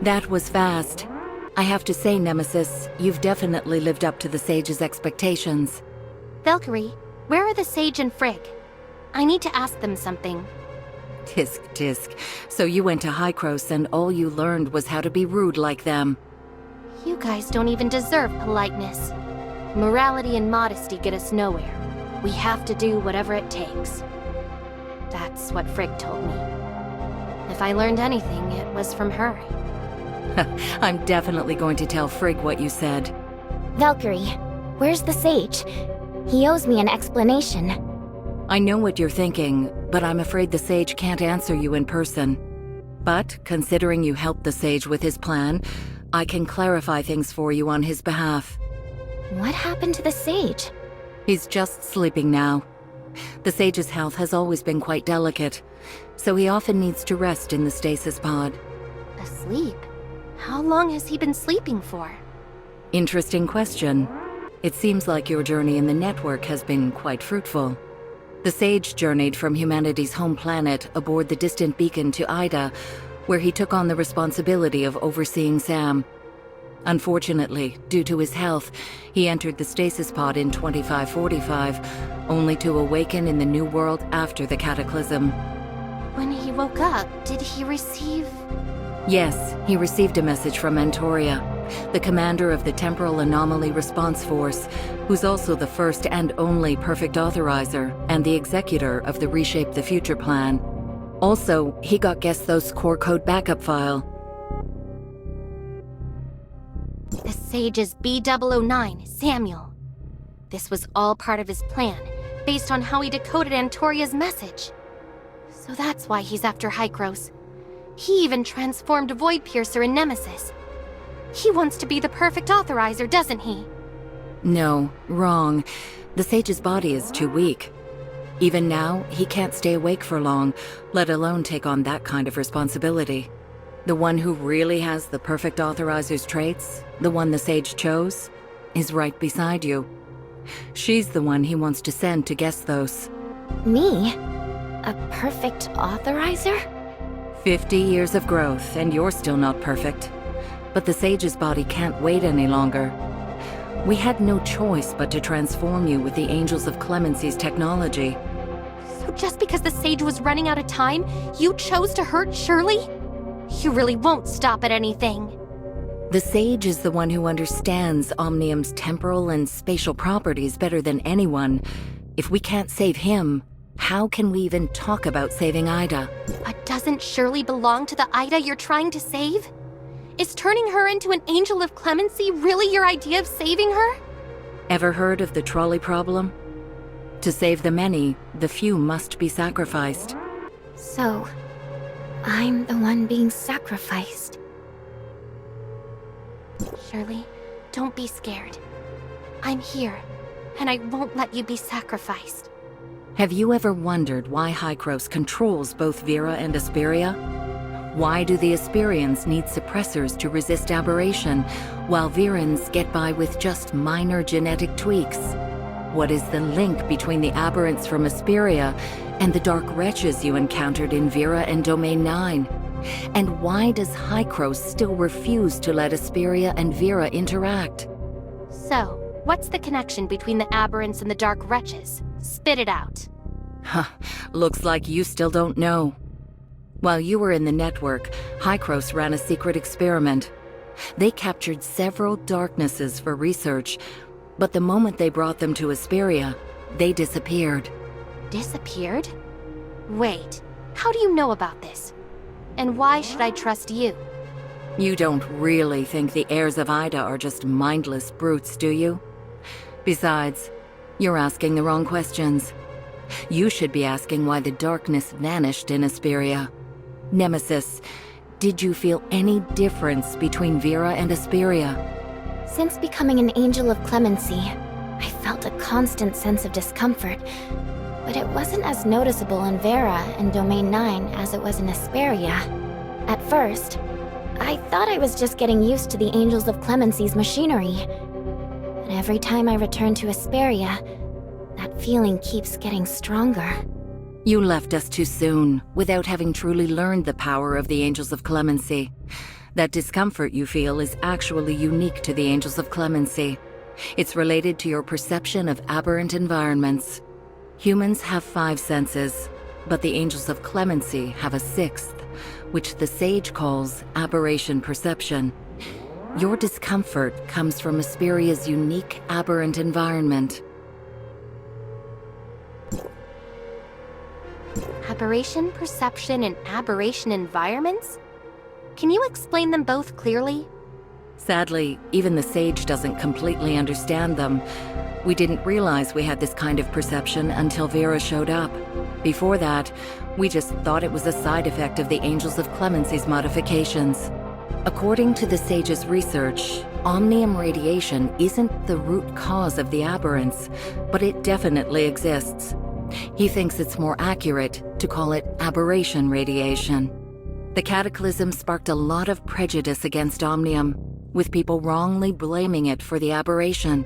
That was fast. I have to say, Nemesis, you've definitely lived up to the Sage's expectations. Valkyrie, where are the Sage and Frigg? I need to ask them something. Tisk. So you went to Hykros and all you learned was how to be rude like them. You guys don't even deserve politeness. Morality and modesty get us nowhere. We have to do whatever it takes. That's what Frigg told me. If I learned anything, it was from her. I'm definitely going to tell Frigg what you said. Valkyrie, where's the Sage? He owes me an explanation. I know what you're thinking, but I'm afraid the Sage can't answer you in person. But, considering you helped the Sage with his plan, I can clarify things for you on his behalf. What happened to the Sage? He's just sleeping now. The Sage's health has always been quite delicate, so he often needs to rest in the stasis pod. Asleep? How long has he been sleeping for? Interesting question. It seems like your journey in the network has been quite fruitful. The Sage journeyed from humanity's home planet aboard the distant beacon to Ida, where he took on the responsibility of overseeing Sam. Unfortunately, due to his health, he entered the stasis pod in 2545, only to awaken in the new world after the cataclysm. When he woke up, did he receive... Yes, he received a message from Antoria, the commander of the Temporal Anomaly Response Force, who's also the first and only perfect authorizer and the executor of the Reshape the Future plan. Also, he got Gesthos' core code backup file. The Sage is B009, Samuel. This was all part of his plan, based on how he decoded Antoria's message. So that's why he's after Hykros. He even transformed Void Piercer in Nemesis. He wants to be the perfect authorizer, doesn't he? No, wrong. The Sage's body is too weak. Even now, he can't stay awake for long, let alone take on that kind of responsibility. The one who really has the perfect authorizer's traits, the one the Sage chose, is right beside you. She's the one he wants to send to Gesthos. Me? A perfect authorizer? 50 years of growth, and you're still not perfect. But the Sage's body can't wait any longer. We had no choice but to transform you with the Angels of Clemency's technology. So just because the Sage was running out of time, you chose to hurt Shirley? You really won't stop at anything. The Sage is the one who understands Omnium's temporal and spatial properties better than anyone. If we can't save him, how can we even talk about saving Ida? But doesn't Shirley belong to the Ida you're trying to save? Is turning her into an Angel of Clemency really your idea of saving her? Ever heard of the trolley problem? To save the many, the few must be sacrificed. So, I'm the one being sacrificed. Shirley, don't be scared. I'm here, and I won't let you be sacrificed. Have you ever wondered why Hykros controls both Vera and Asperia? Why do the Asperians need suppressors to resist aberration, while Verans get by with just minor genetic tweaks? What is the link between the aberrants from Asperia and the dark wretches you encountered in Vera and Domain 9? And why does Hykros still refuse to let Asperia and Vera interact? So, what's the connection between the aberrants and the dark wretches? Spit it out. Huh, looks like you still don't know. While you were in the network, Hykros ran a secret experiment. They captured several darknesses for research, but the moment they brought them to Asperia, they disappeared. Disappeared? Wait, how do you know about this? And why should I trust you? You don't really think the heirs of Ida are just mindless brutes, do you? Besides, you're asking the wrong questions. You should be asking why the darkness vanished in Asperia. Nemesis, did you feel any difference between Vera and Asperia? Since becoming an Angel of Clemency, I felt a constant sense of discomfort, but it wasn't as noticeable in Vera and Domain 9 as it was in Asperia. At first, I thought I was just getting used to the Angels of Clemency's machinery. But every time I return to Asperia, that feeling keeps getting stronger. You left us too soon, without having truly learned the power of the Angels of Clemency. That discomfort you feel is actually unique to the Angels of Clemency. It's related to your perception of aberrant environments. Humans have 5 senses, but the Angels of Clemency have a 6th, which the sage calls aberration perception. Your discomfort comes from Asperia's unique aberrant environment. Aberration perception and aberration environments? Can you explain them both clearly? Sadly, even the sage doesn't completely understand them. We didn't realize we had this kind of perception until Vera showed up. Before that, we just thought it was a side effect of the Angels of Clemency's modifications. According to the sage's research, omnium radiation isn't the root cause of the aberrance, but it definitely exists. He thinks it's more accurate to call it aberration radiation. The cataclysm sparked a lot of prejudice against omnium, with people wrongly blaming it for the aberration.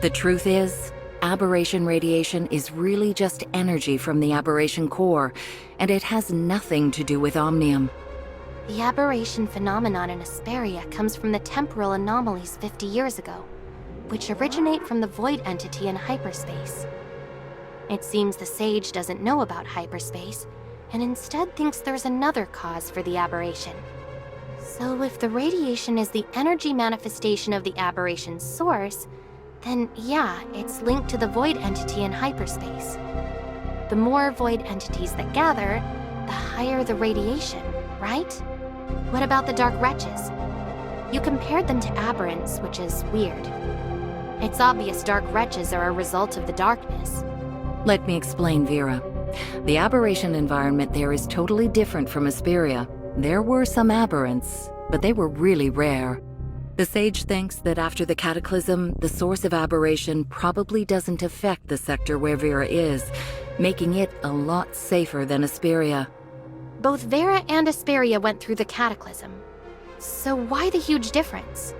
The truth is, aberration radiation is really just energy from the aberration core, and it has nothing to do with omnium. The aberration phenomenon in Asperia comes from the temporal anomalies 50 years ago, which originate from the void entity in hyperspace. It seems the sage doesn't know about hyperspace, and instead thinks there's another cause for the aberration. So if the radiation is the energy manifestation of the aberration's source, then yeah, it's linked to the void entity in hyperspace. The more void entities that gather, the higher the radiation, right? What about the dark wretches? You compared them to aberrants, which is weird. It's obvious dark wretches are a result of the darkness. Let me explain, Vera. The aberration environment there is totally different from Asperia. There were some aberrants, but they were really rare. The sage thinks that after the cataclysm, the source of aberration probably doesn't affect the sector where Vera is, making it a lot safer than Asperia. Both Vera and Asperia went through the cataclysm. So why the huge difference?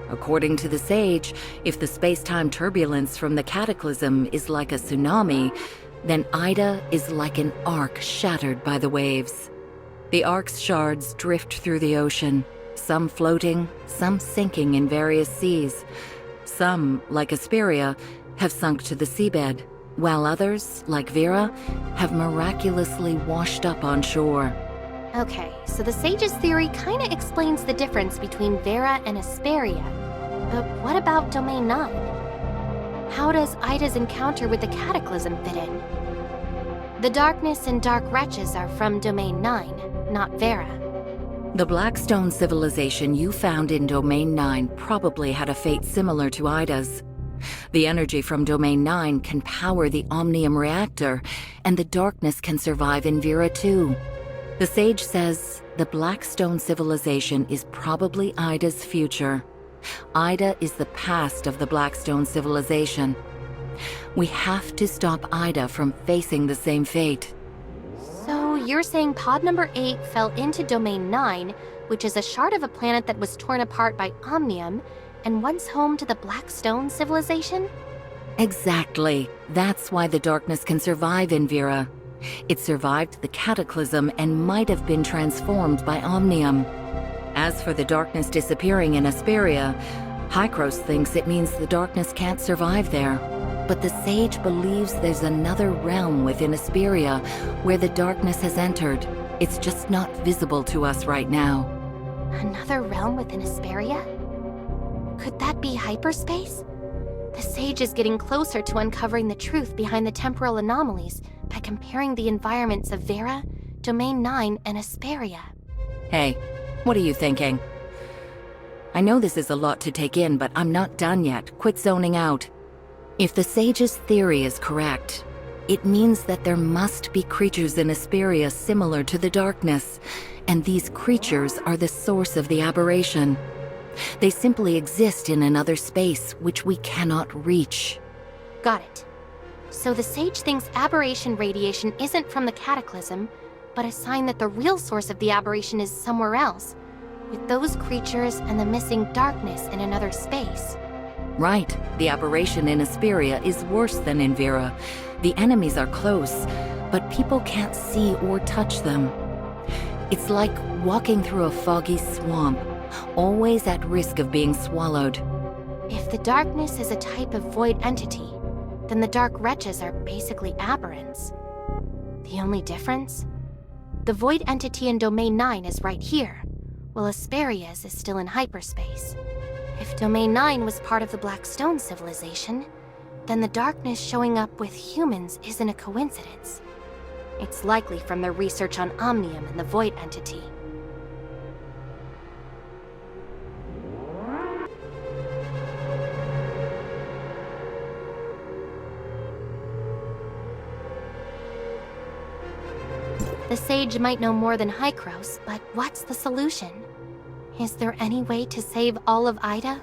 According to the sage, if the space-time turbulence from the cataclysm is like a tsunami, then Ida is like an arc shattered by the waves. The arc's shards drift through the ocean, some floating, some sinking in various seas. Some, like Asperia, have sunk to the seabed, while others, like Vera, have miraculously washed up on shore. Okay, so the sage's theory kinda explains the difference between Vera and Asperia. But what about Domain 9? How does Ida's encounter with the cataclysm fit in? The darkness and dark wretches are from Domain 9, not Vera. The Blackstone civilization you found in Domain 9 probably had a fate similar to Ida's. The energy from Domain 9 can power the Omnium reactor, and the darkness can survive in Vera too. The sage says the Blackstone civilization is probably Ida's future. Ida is the past of the Blackstone civilization. We have to stop Ida from facing the same fate. So you're saying pod number 8 fell into Domain 9, which is a shard of a planet that was torn apart by Omnium, and once home to the Blackstone civilization? Exactly. That's why the darkness can survive in Vera. It survived the cataclysm and might have been transformed by Omnium. As for the darkness disappearing in Asperia, Hykros thinks it means the darkness can't survive there. But the sage believes there's another realm within Asperia where the darkness has entered. It's just not visible to us right now. Another realm within Asperia? Could that be hyperspace? The sage is getting closer to uncovering the truth behind the temporal anomalies by comparing the environments of Vera, Domain 9, and Asperia. Hey, what are you thinking? I know this is a lot to take in, but I'm not done yet. Quit zoning out. If the sage's theory is correct, it means that there must be creatures in Asperia similar to the darkness, and these creatures are the source of the aberration. They simply exist in another space which we cannot reach. Got it. So the sage thinks aberration radiation isn't from the cataclysm, but a sign that the real source of the aberration is somewhere else, with those creatures and the missing darkness in another space. Right. The aberration in Asperia is worse than in Vera. The enemies are close, but people can't see or touch them. It's like walking through a foggy swamp, always at risk of being swallowed. If the darkness is a type of void entity, then the dark wretches are basically aberrants. The only difference? The void entity in Domain 9 is right here, while Asperia's is still in hyperspace. If Domain 9 was part of the Black Stone civilization, then the darkness showing up with humans isn't a coincidence. It's likely from their research on Omnium and the void entity. The Sage might know more than Hykros, but what's the solution? Is there any way to save all of Ida?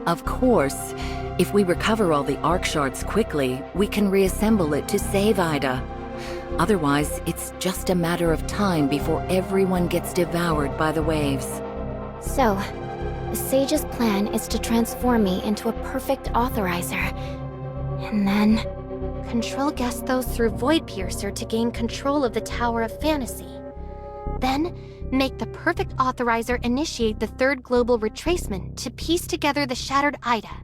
Of course, if we recover all the Arc Shards quickly, we can reassemble it to save Ida. Otherwise, it's just a matter of time before everyone gets devoured by the waves. So, the Sage's plan is to transform me into a perfect authorizer. And then... Control Gesthos through Void Piercer to gain control of the Tower of Fantasy. Then, make the perfect authorizer initiate the third global retracement to piece together the shattered Ida.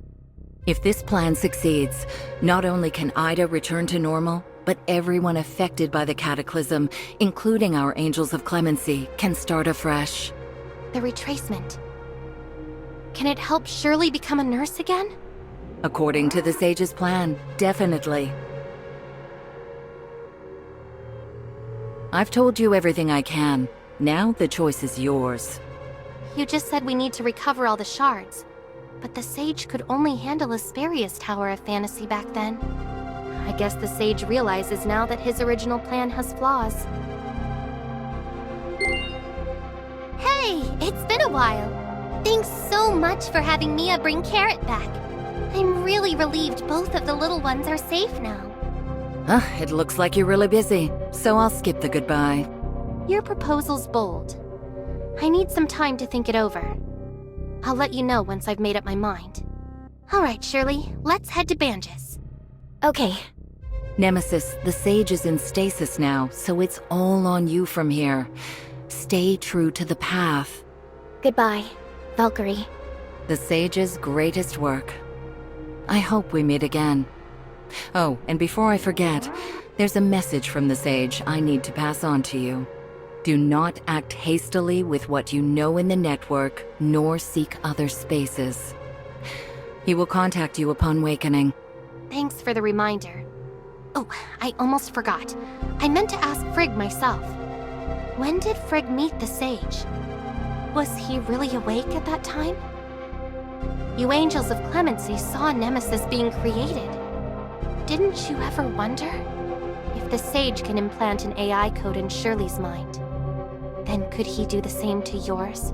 If this plan succeeds, not only can Ida return to normal, but everyone affected by the cataclysm, including our Angels of Clemency, can start afresh. The retracement. Can it help Shirley become a nurse again? According to the Sage's plan, definitely. I've told you everything I can. Now the choice is yours. You just said we need to recover all the shards. But the Sage could only handle Asperia's Tower of Fantasy back then. I guess the Sage realizes now that his original plan has flaws. Hey, it's been a while. Thanks so much for having Mia bring Carrot back. I'm really relieved both of the little ones are safe now. It looks like you're really busy, so I'll skip the goodbye. Your proposal's bold. I need some time to think it over. I'll let you know once I've made up my mind. All right, Shirley, let's head to Banges. Okay. Nemesis, the Sage is in stasis now, so it's all on you from here. Stay true to the path. Goodbye, Valkyrie. The Sage's greatest work. I hope we meet again. Oh, and before I forget, there's a message from the Sage I need to pass on to you. Do not act hastily with what you know in the network, nor seek other spaces. He will contact you upon wakening. Thanks for the reminder. Oh, I almost forgot. I meant to ask Frigg myself. When did Frigg meet the Sage? Was he really awake at that time? You Angels of Clemency saw Nemesis being created. Didn't you ever wonder? If the Sage can implant an AI code in Shirley's mind, then could he do the same to yours?